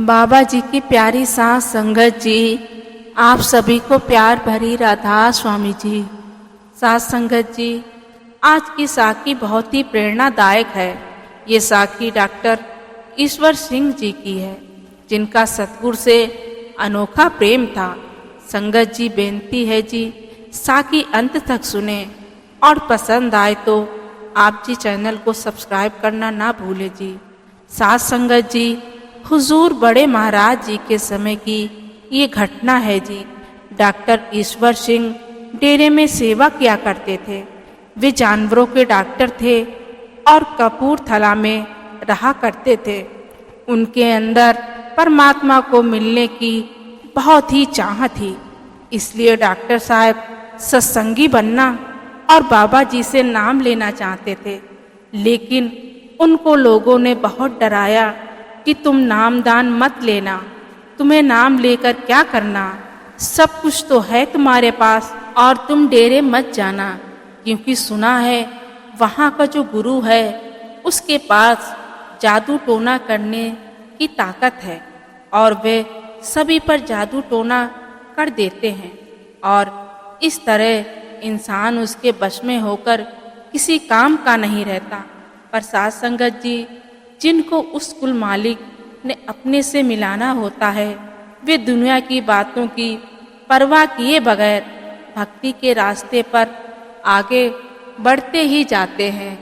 बाबा जी की प्यारी साथ संगत जी, आप सभी को प्यार भरी राधा स्वामी जी। साथ संगत जी, आज की साखी बहुत ही प्रेरणादायक है। ये साखी डॉक्टर ईश्वर सिंह जी की है, जिनका सतगुरु से अनोखा प्रेम था। संगत जी, बेनती है जी, साखी अंत तक सुने और पसंद आए तो आप जी चैनल को सब्सक्राइब करना ना भूले जी। साथ संगत जी, हुजूर बड़े महाराज जी के समय की ये घटना है जी। डॉक्टर ईश्वर सिंह डेरे में सेवा किया करते थे। वे जानवरों के डॉक्टर थे और कपूरथला में रहा करते थे। उनके अंदर परमात्मा को मिलने की बहुत ही चाह थी, इसलिए डॉक्टर साहब सत्संगी बनना और बाबा जी से नाम लेना चाहते थे। लेकिन उनको लोगों ने बहुत डराया कि तुम नामदान मत लेना, तुम्हें नाम लेकर क्या करना, सब कुछ तो है तुम्हारे पास, और तुम डेरे मत जाना, क्योंकि सुना है वहाँ का जो गुरु है उसके पास जादू टोना करने की ताकत है और वे सभी पर जादू टोना कर देते हैं और इस तरह इंसान उसके वश में होकर किसी काम का नहीं रहता। पर साथ संगत जी, जिनको उस कुल मालिक ने अपने से मिलाना होता है, वे दुनिया की बातों की परवाह किए बगैर भक्ति के रास्ते पर आगे बढ़ते ही जाते हैं।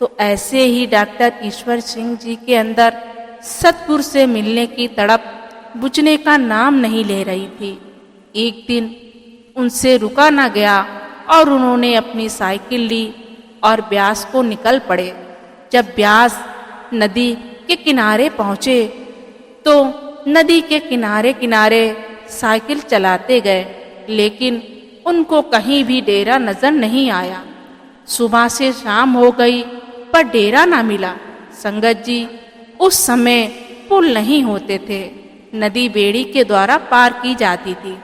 तो ऐसे ही डॉक्टर ईश्वर सिंह जी के अंदर सतगुरु से मिलने की तड़प बुझने का नाम नहीं ले रही थी। एक दिन उनसे रुका ना गया और उन्होंने अपनी साइकिल ली और ब्यास को निकल पड़े। जब ब्यास नदी के किनारे पहुँचे तो नदी के किनारे किनारे साइकिल चलाते गए, लेकिन उनको कहीं भी डेरा नजर नहीं आया। सुबह से शाम हो गई पर डेरा ना मिला। संगत जी, उस समय पुल नहीं होते थे, नदी बेड़ी के द्वारा पार की जाती थी।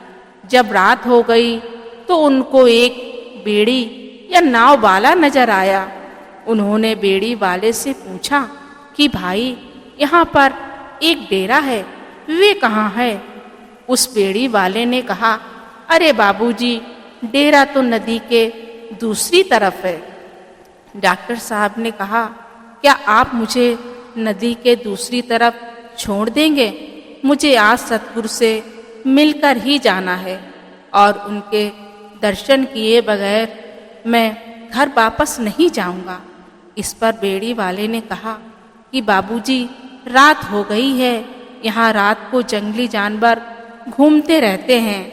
जब रात हो गई तो उनको एक बेड़ी या नाव वाला नजर आया। उन्होंने बेड़ी वाले से पूछा कि भाई, यहाँ पर एक डेरा है, वे कहाँ है? उस बेड़ी वाले ने कहा, अरे बाबूजी, डेरा तो नदी के दूसरी तरफ है। डॉक्टर साहब ने कहा, क्या आप मुझे नदी के दूसरी तरफ छोड़ देंगे? मुझे आज सतगुरु से मिलकर ही जाना है और उनके दर्शन किए बगैर मैं घर वापस नहीं जाऊंगा। इस पर बेड़ी वाले ने कहा कि बाबूजी, रात हो गई है, यहाँ रात को जंगली जानवर घूमते रहते हैं,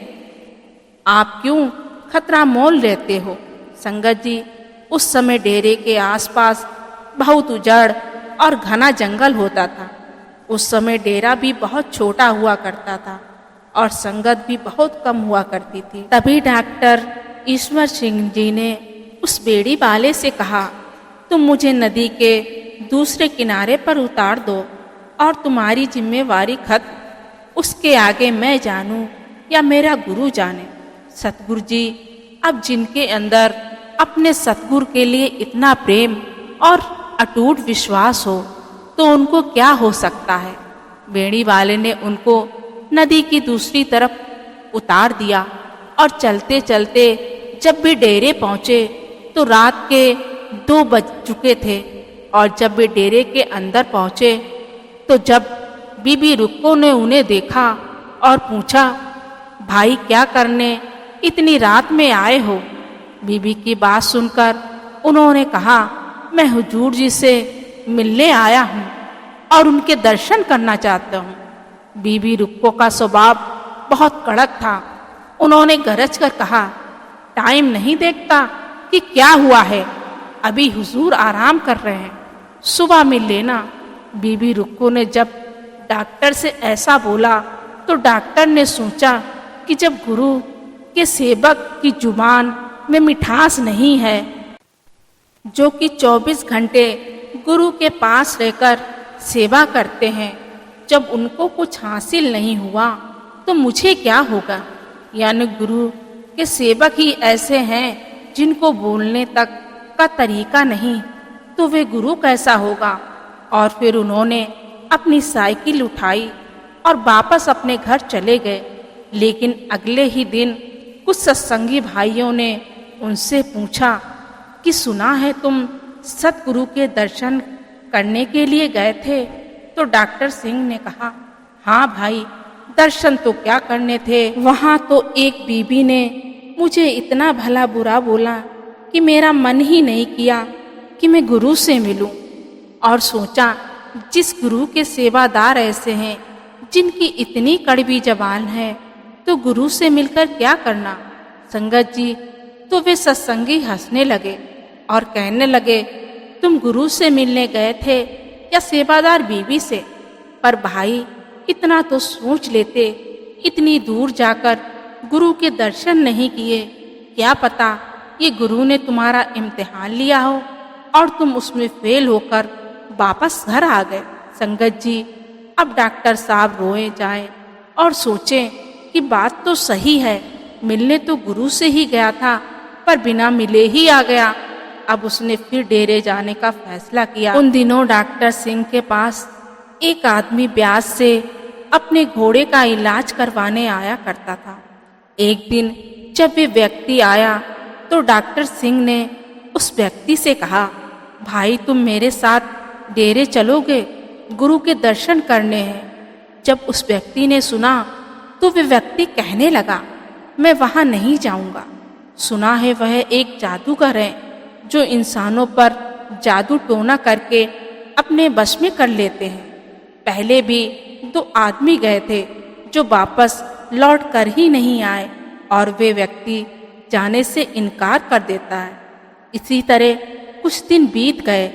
आप क्यों खतरा मोल लेते हो? संगत जी, उस समय डेरे के आसपास बहुत उजाड़ और घना जंगल होता था। उस समय डेरा भी बहुत छोटा हुआ करता था और संगत भी बहुत कम हुआ करती थी। तभी डॉक्टर ईश्वर सिंह जी ने उस बेड़ी वाले से कहा, तुम मुझे नदी के दूसरे किनारे पर उतार दो और तुम्हारी जिम्मेवारी खत्म। उसके आगे मैं जानूं या मेरा गुरु जाने। सतगुरु जी, अब जिनके अंदर अपने सतगुरु के लिए इतना प्रेम और अटूट विश्वास हो तो उनको क्या हो सकता है। बेड़ी वाले ने उनको नदी की दूसरी तरफ उतार दिया और चलते चलते जब भी डेरे पहुँचे तो रात के 2 बज चुके थे और जब वे डेरे के अंदर पहुँचे तो जब बीबी रुक्को ने उन्हें देखा और पूछा, भाई, क्या करने इतनी रात में आए हो? बीबी की बात सुनकर उन्होंने कहा, मैं हुजूर जी से मिलने आया हूँ और उनके दर्शन करना चाहता हूँ। बीबी रुक्को का स्वभाव बहुत कड़क था। उन्होंने गरज कर कहा, टाइम नहीं देखता कि क्या हुआ है, अभी हुजूर आराम कर रहे हैं, सुबह मिल लेना। बीबी रुक्को ने जब डॉक्टर से ऐसा बोला तो डॉक्टर ने सोचा कि जब गुरु के सेवक की जुबान में मिठास नहीं है, जो कि 24 घंटे गुरु के पास रहकर सेवा करते हैं, जब उनको कुछ हासिल नहीं हुआ तो मुझे क्या होगा? यानी गुरु के सेवक ही ऐसे हैं जिनको बोलने तक का तरीका नहीं, तो वे गुरु कैसा होगा? और फिर उन्होंने अपनी साइकिल उठाई और वापस अपने घर चले गए। लेकिन अगले ही दिन कुछ सत्संगी भाइयों ने उनसे पूछा कि सुना है तुम सतगुरु के दर्शन करने के लिए गए थे। तो डॉक्टर सिंह ने कहा, हाँ भाई, दर्शन तो क्या करने थे, वहाँ तो एक बीबी ने मुझे इतना भला बुरा बोला कि मेरा मन ही नहीं किया कि मैं गुरु से मिलूं। और सोचा, जिस गुरु के सेवादार ऐसे हैं जिनकी इतनी कड़वी जबान है, तो गुरु से मिलकर क्या करना। संगत जी, तो वे सत्संगी हंसने लगे और कहने लगे, तुम गुरु से मिलने गए थे या सेवादार बीवी से? पर भाई, इतना तो सोच लेते, इतनी दूर जाकर गुरु के दर्शन नहीं किए, क्या पता ये गुरु ने तुम्हारा इम्तिहान लिया हो और तुम उसमें फेल होकर वापस घर आ गए। संगत जी, अब डॉक्टर साहब रोए जाएं और सोचें कि बात तो सही है, मिलने तो गुरु से ही गया था पर बिना मिले ही आ गया। अब उसने फिर डेरे जाने का फैसला किया। उन दिनों डॉक्टर सिंह के पास एक आदमी ब्याज से अपने घोड़े का इलाज करवाने आया करता था। एक दिन जब वे व्यक्ति आया तो डॉक्टर सिंह ने उस व्यक्ति से कहा, भाई तुम मेरे साथ डेरे चलोगे, गुरु के दर्शन करने हैं। जब उस व्यक्ति ने सुना तो वे व्यक्ति कहने लगा, मैं वहाँ नहीं जाऊँगा। सुना है वह एक जादूगर है जो इंसानों पर जादू टोना करके अपने वश में कर लेते हैं। पहले भी 2 आदमी गए थे जो वापस लौट कर ही नहीं आए और वे व्यक्ति जाने से इनकार कर देता है। इसी तरह कुछ दिन बीत गए।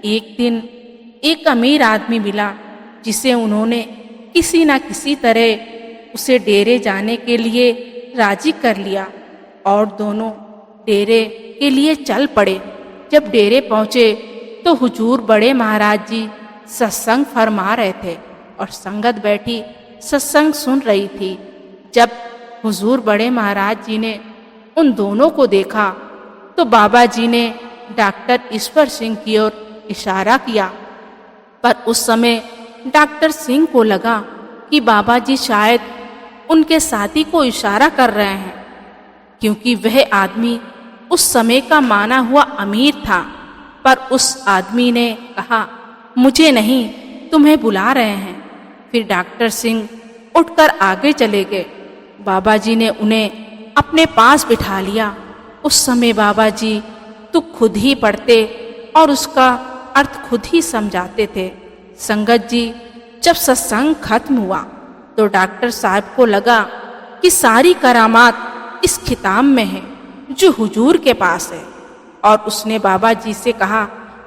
एक दिन एक अमीर आदमी मिला जिसे उन्होंने किसी न किसी तरह उसे डेरे जाने के लिए राजी कर लिया और दोनों डेरे के लिए चल पड़े। जब डेरे पहुँचे तो हुजूर बड़े महाराज जी सत्संग फरमा रहे थे और संगत बैठी सत्संग सुन रही थी। जब हुजूर बड़े महाराज जी ने उन दोनों को देखा तो बाबा जी ने डॉक्टर ईश्वर सिंह की ओर इशारा किया, पर उस समय डॉक्टर सिंह को लगा कि बाबा जी शायद उनके साथी को इशारा कर रहे हैं, क्योंकि वह आदमी उस समय का माना हुआ अमीर था। पर उस आदमी ने कहा, मुझे नहीं, तुम्हें बुला रहे हैं। फिर डॉक्टर सिंह उठकर आगे चले गए। बाबा जी ने उन्हें अपने पास बिठा लिया। उस समय बाबा जी तो खुद ही पढ़ते और उसका अर्थ खुद ही समझाते थे। संगत जी, जब सत्संग खत्म हुआ तो डॉक्टर साहब को लगा कि सारी करामात इस किताब में है जो हुजूर के पास है, और उसने बाबा जी से कहा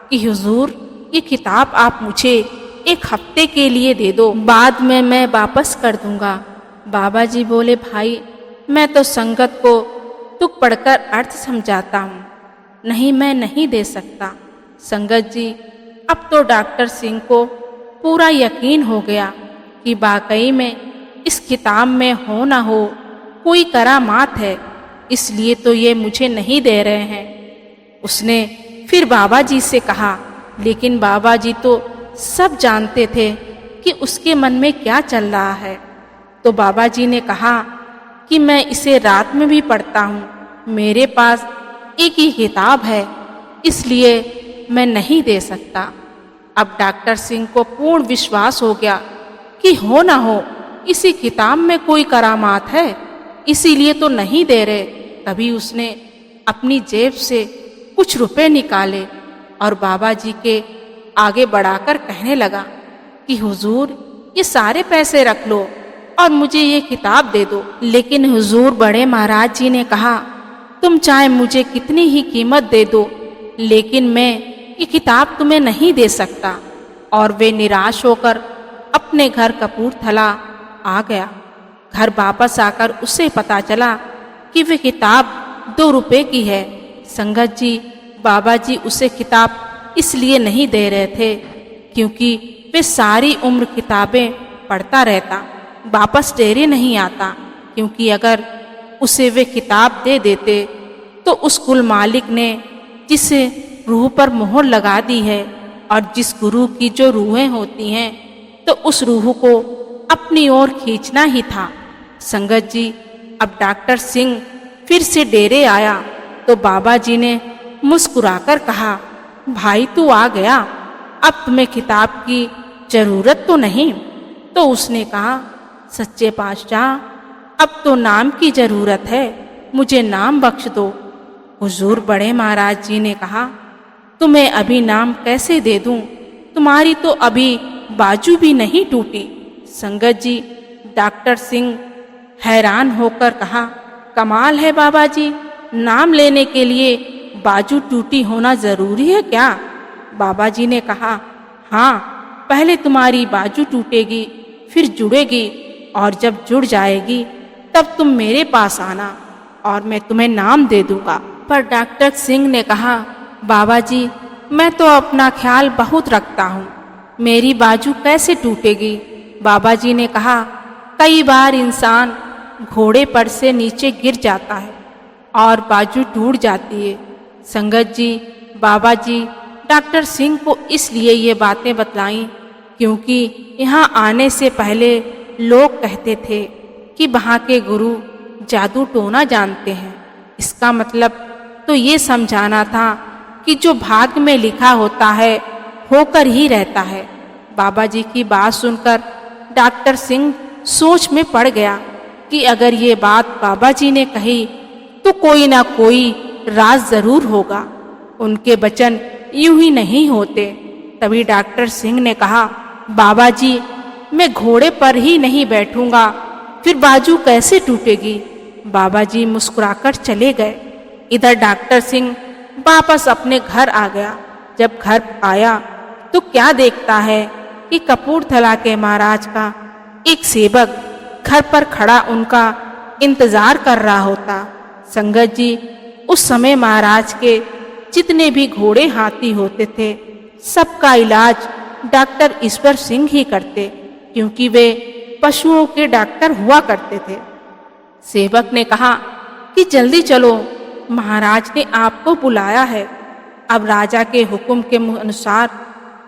कि हुजूर, ये किताब आप मुझे 1 हफ्ते के लिए दे दो, बाद में मैं वापस कर दूंगा। बाबा जी बोले, भाई मैं तो संगत को तुक पढ़कर अर्थ समझाता हूँ, नहीं मैं नहीं दे सकता। संगत जी, अब तो डॉक्टर सिंह को पूरा यकीन हो गया कि वाकई में इस किताब में हो न हो कोई करामात है, इसलिए तो ये मुझे नहीं दे रहे हैं। उसने फिर बाबा जी से कहा, लेकिन बाबा जी तो सब जानते थे कि उसके मन में क्या चल रहा है। तो बाबा जी ने कहा कि मैं इसे रात में भी पढ़ता हूँ, मेरे पास एक ही किताब है, इसलिए मैं नहीं दे सकता। अब डॉक्टर सिंह को पूर्ण विश्वास हो गया कि हो ना हो इसी किताब में कोई करामात है, इसीलिए तो नहीं दे रहे। तभी उसने अपनी जेब से कुछ रुपए निकाले और बाबा जी के आगे बढ़ाकर कहने लगा कि हुजूर, ये सारे पैसे रख लो और मुझे ये किताब दे दो। लेकिन हुजूर बड़े महाराज जी ने कहा, तुम चाहे मुझे कितनी ही कीमत दे दो, लेकिन मैं ये किताब तुम्हें नहीं दे सकता। और वे निराश होकर अपने घर कपूरथला आ गया। घर वापस आकर उसे पता चला कि वे किताब 2 रुपए की है। संगत जी, बाबा जी उसे किताब इसलिए नहीं दे रहे थे क्योंकि वे सारी उम्र किताबें पढ़ता रहता, वापस डेरे नहीं आता। क्योंकि अगर उसे वे किताब दे देते तो उस कुल मालिक ने जिसे रूह पर मोहर लगा दी है, और जिस गुरु की जो रूहें होती हैं, तो उस रूह को अपनी ओर खींचना ही था। संगत जी, अब डॉक्टर सिंह फिर से डेरे आया तो बाबा जी ने मुस्कुराकर कहा, भाई तू आ गया, अब तुम्हें किताब की जरूरत तो नहीं। तो उसने कहा, सच्चे पातशाह, अब तो नाम की जरूरत है, मुझे नाम बख्श दो। हुजूर बड़े महाराज जी ने कहा, तुम्हें अभी नाम कैसे दे दूं? तुम्हारी तो अभी बाजू भी नहीं टूटी। संगत जी, डॉक्टर सिंह हैरान होकर कहा, कमाल है बाबा जी, नाम लेने के लिए बाजू टूटी होना जरूरी है क्या? बाबा जी ने कहा, हाँ, पहले तुम्हारी बाजू टूटेगी, फिर जुड़ेगी, और जब जुड़ जाएगी तब तुम मेरे पास आना और मैं तुम्हें नाम दे दूंगा। पर डॉक्टर सिंह ने कहा, बाबा जी, मैं तो अपना ख्याल बहुत रखता हूँ, मेरी बाजू कैसे टूटेगी? बाबा जी ने कहा, कई बार इंसान घोड़े पर से नीचे गिर जाता है और बाजू टूट जाती है। संगत जी, बाबा जी डॉक्टर सिंह को इसलिए ये बातें बतलाईं क्योंकि यहाँ आने से पहले लोग कहते थे कि वहाँ के गुरु जादू टोना जानते हैं। इसका मतलब तो ये समझाना था कि जो भाग्य में लिखा होता है होकर ही रहता है। बाबा जी की बात सुनकर डॉक्टर सिंह सोच में पड़ गया कि अगर ये बात बाबा जी ने कही तो कोई ना कोई राज जरूर होगा, उनके वचन यूं ही नहीं होते। तभी डॉक्टर सिंह ने कहा, बाबा जी, मैं घोड़े पर ही नहीं बैठूंगा, फिर बाजू कैसे टूटेगी? बाबा जी मुस्कुराकर चले गए। इधर डॉक्टर सिंह वापस अपने घर आ गया। जब घर आया तो क्या देखता है कि कपूरथला के महाराज का एक सेवक घर पर खड़ा उनका इंतजार कर रहा होता। संगत जी, उस समय महाराज के जितने भी घोड़े हाथी होते थे सबका इलाज डॉक्टर ईश्वर सिंह ही करते, क्योंकि वे पशुओं के डॉक्टर हुआ करते थे। सेवक ने कहा कि जल्दी चलो, महाराज ने आपको बुलाया है। अब राजा के हुक्म के अनुसार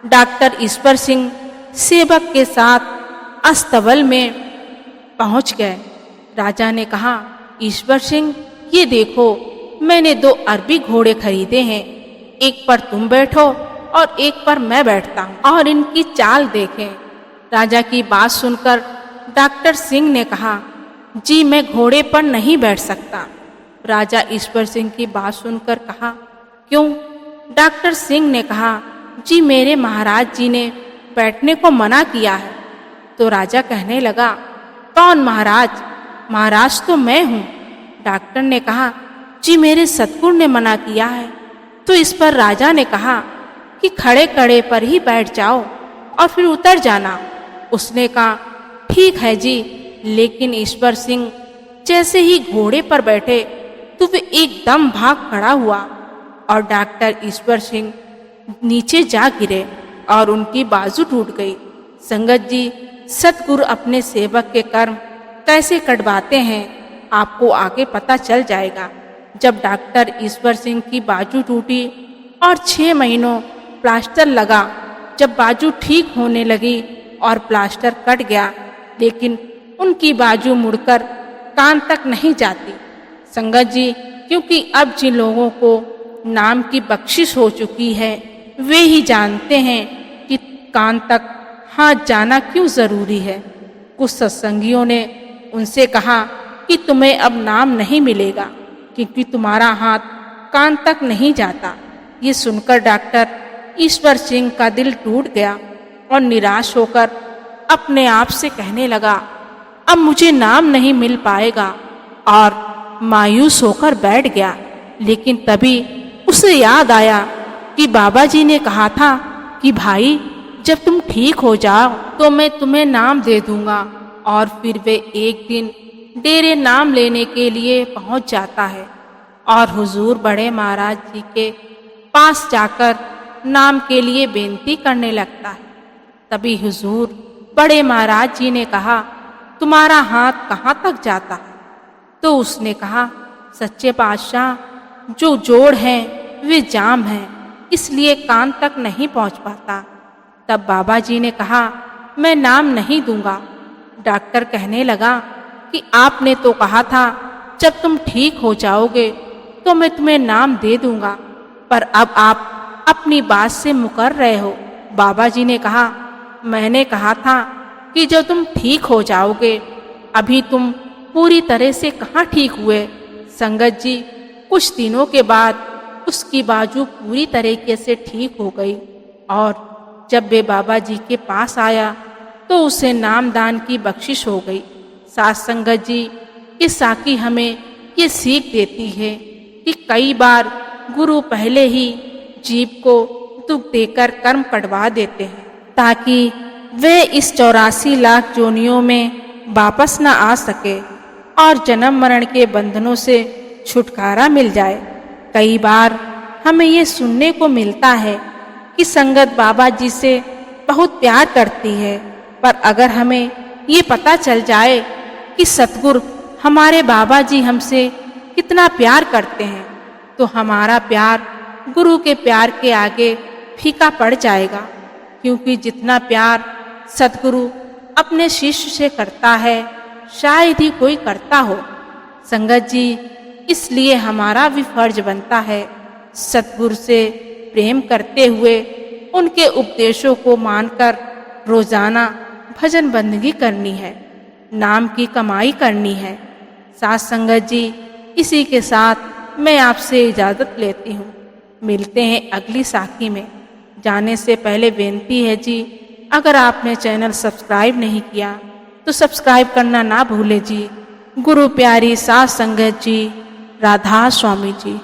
डॉक्टर ईश्वर सिंह सेवक के साथ अस्तबल में पहुंच गए। राजा ने कहा, ईश्वर सिंह, ये देखो, मैंने 2 अरबी घोड़े खरीदे हैं, एक पर तुम बैठो और एक पर मैं बैठता हूँ, और इनकी चाल देखें। राजा की बात सुनकर डॉक्टर सिंह ने कहा, जी मैं घोड़े पर नहीं बैठ सकता। राजा ईश्वर सिंह की बात सुनकर कहा, क्यों? डॉक्टर सिंह ने कहा, जी मेरे महाराज जी ने बैठने को मना किया है। तो राजा कहने लगा, कौन महाराज? महाराज तो मैं हूँ। डॉक्टर ने कहा, जी मेरे सतगुरु ने मना किया है। तो इस पर राजा ने कहा कि खड़े खड़े पर ही बैठ जाओ और फिर उतर जाना। उसने कहा, ठीक है जी। लेकिन ईश्वर सिंह जैसे ही घोड़े पर बैठे तो वे एकदम भाग खड़ा हुआ और डॉक्टर ईश्वर सिंह नीचे जा गिरे और उनकी बाजू टूट गई। संगत जी, सतगुरु अपने सेवक के कर्म कैसे कटवाते हैं आपको आगे पता चल जाएगा। जब डॉक्टर ईश्वर सिंह की बाजू टूटी और 6 महीनों प्लास्टर लगा, जब बाजू ठीक होने लगी और प्लास्टर कट गया, लेकिन उनकी बाजू मुड़कर कान तक नहीं जाती। संगत जी, क्योंकि अब जिन लोगों को नाम की बख्शिश हो चुकी है वे ही जानते हैं कि कान तक हाथ जाना क्यों जरूरी है। कुछ सत्संगियों ने उनसे कहा कि तुम्हें अब नाम नहीं मिलेगा क्योंकि तुम्हारा हाथ कान तक नहीं जाता। ये सुनकर डॉक्टर ईश्वर सिंह का दिल टूट गया और निराश होकर अपने आप से कहने लगा, अब मुझे नाम नहीं मिल पाएगा, और मायूस होकर बैठ गया। लेकिन तभी उसे याद आया कि बाबा जी ने कहा था कि भाई, जब तुम ठीक हो जाओ तो मैं तुम्हें नाम दे दूंगा। और फिर वे एक दिन डेरे नाम लेने के लिए पहुंच जाता है और हुजूर बड़े महाराज जी के पास जाकर नाम के लिए बेनती करने लगता है। तभी हुजूर बड़े महाराज जी ने कहा, तुम्हारा हाथ कहाँ तक जाता है? तो उसने कहा, सच्चे पातशाह, जो जोड़ हैं वे जाम हैं, इसलिए कान तक नहीं पहुंच पाता। तब बाबा जी ने कहा, मैं नाम नहीं दूंगा, डॉक्टर कहने लगा कि आपने तो कहा था जब तुम ठीक हो जाओगे तो मैं तुम्हें नाम दे दूंगा, पर अब आप अपनी बात से मुकर रहे हो। बाबा जी ने कहा, मैंने कहा था कि जब तुम ठीक हो जाओगे, अभी तुम पूरी तरह से कहाँ ठीक हुए। संगत जी, कुछ दिनों के बाद उसकी बाजू पूरी तरीके से ठीक हो गई और जब वे बाबा जी के पास आया तो उसे नामदान की बख्शिश हो गई। साथ संगत जी, ये साकी हमें ये सीख देती है कि कई बार गुरु पहले ही जीव को दुख देकर कर्म कटवा देते हैं ताकि वे इस 84 लाख जोनियों में वापस न आ सके और जन्म मरण के बंधनों से छुटकारा मिल जाए। कई बार हमें ये सुनने को मिलता है कि संगत बाबा जी से बहुत प्यार करती है, पर अगर हमें ये पता चल जाए कि सतगुरु हमारे बाबा जी हमसे कितना प्यार करते हैं, तो हमारा प्यार गुरु के प्यार के आगे फीका पड़ जाएगा, क्योंकि जितना प्यार सतगुरु अपने शिष्य से करता है शायद ही कोई करता हो। संगत जी, इसलिए हमारा भी फर्ज बनता है सतगुरु से प्रेम करते हुए उनके उपदेशों को मानकर रोजाना भजन बंदगी करनी है, नाम की कमाई करनी है। साथ संगत जी, इसी के साथ मैं आपसे इजाज़त लेती हूँ। मिलते हैं अगली साखी में। जाने से पहले बेनती है जी, अगर आपने चैनल सब्सक्राइब नहीं किया तो सब्सक्राइब करना ना भूलें जी। गुरु प्यारी साथ संगत जी, राधा स्वामी जी।